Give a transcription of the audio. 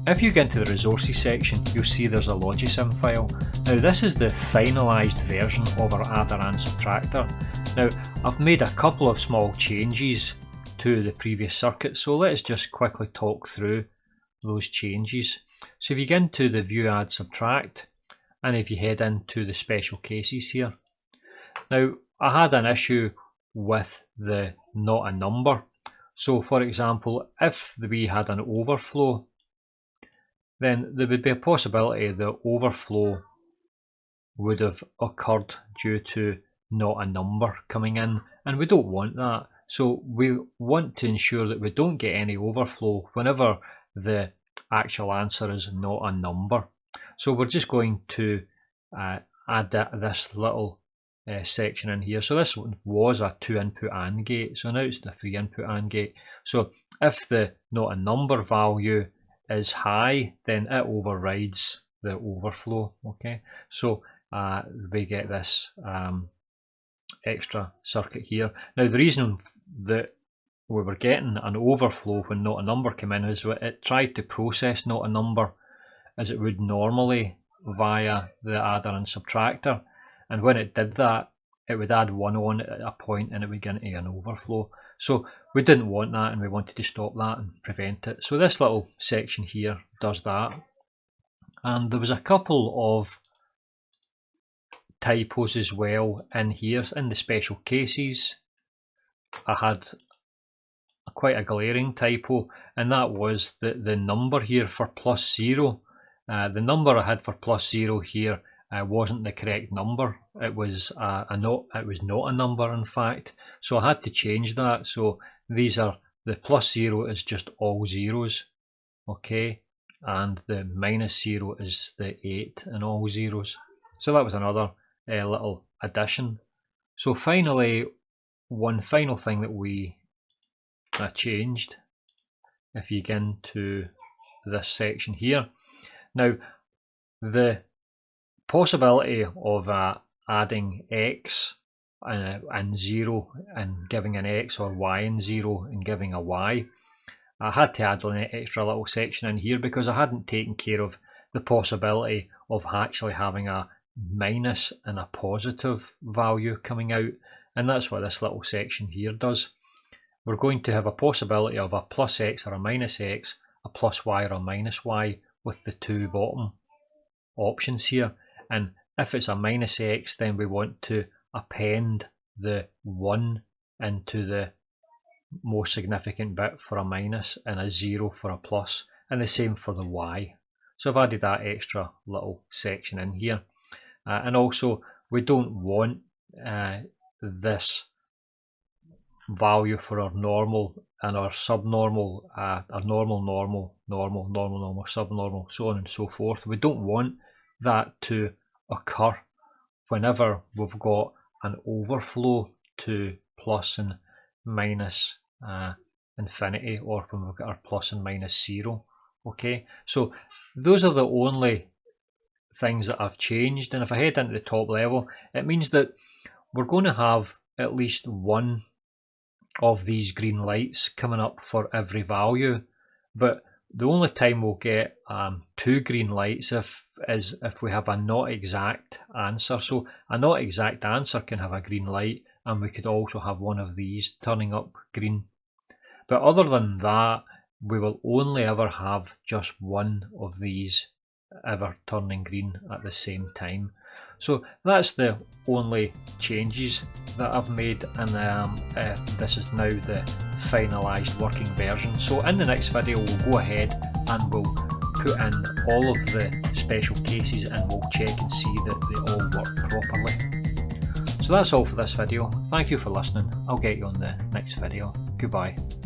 If you get into the resources section, you'll see there's a Logisim file. Now this is the finalised version of our adder and subtractor. Now I've made a couple of small changes to the previous circuit, so let's just quickly talk through those changes. So if you get into the view add subtract, and if you head into the special cases here. Now I had an issue with the not a number. So for example, if we had an overflow, then there would be a possibility the overflow would have occurred due to not a number coming in, and we don't want that. So we want to ensure that we don't get any overflow whenever the actual answer is not a number. So we're just going to add this little section in here. So this one was a 2-input AND gate, so now it's the 3-input AND gate. So if the not a number value is high, then it overrides the overflow. Okay, so we get this extra circuit here. Now the reason that we were getting an overflow when not a number came in is it tried to process not a number as it would normally via the adder and subtractor, and when it did that, it would add 1 on at a point and it would get into an overflow. So we didn't want that, and we wanted to stop that and prevent it. So this little section here does that. And there was a couple of typos as well in here in the special cases. I had quite a glaring typo, and that was the number here for +0. The number I had for +0 here wasn't the correct number. It was not a number, in fact. So I had to change that. So these are the +0 is just all zeros, okay, and the -0 is the 8 and all zeros. So that was another little addition. So finally, one final thing that we changed, if you get into this section here. Now the possibility of adding x and 0 and giving an x, or y and 0 and giving a y, I had to add an extra little section in here because I hadn't taken care of the possibility of actually having a minus and a positive value coming out, and that's what this little section here does. We're going to have a possibility of a +x or a -x, a +y or a -y with the two bottom options here. And if it's a -x, then we want to append the 1 into the most significant bit for a minus and a 0 for a plus, and the same for the y. So I've added that extra little section in here. And also we don't want this value for our normal and our subnormal, our normal, normal, subnormal, so on and so forth. We don't want that to occur whenever we've got an overflow to plus and minus infinity, or when we've got our plus and minus 0. Okay, so those are the only things that I've changed, and if I head into the top level, it means that we're going to have at least one of these green lights coming up for every value, but the only time we'll get 2 green lights is if we have a not exact answer. So a not exact answer can have a green light, and we could also have one of these turning up green. But other than that, we will only ever have just one of these ever turning green at the same time. So that's the only changes that I've made, and this is now the finalised working version. So in the next video we'll go ahead and we'll put in all of the special cases and we'll check and see that they all work properly. So that's all for this video. Thank you for listening. I'll get you on the next video. Goodbye.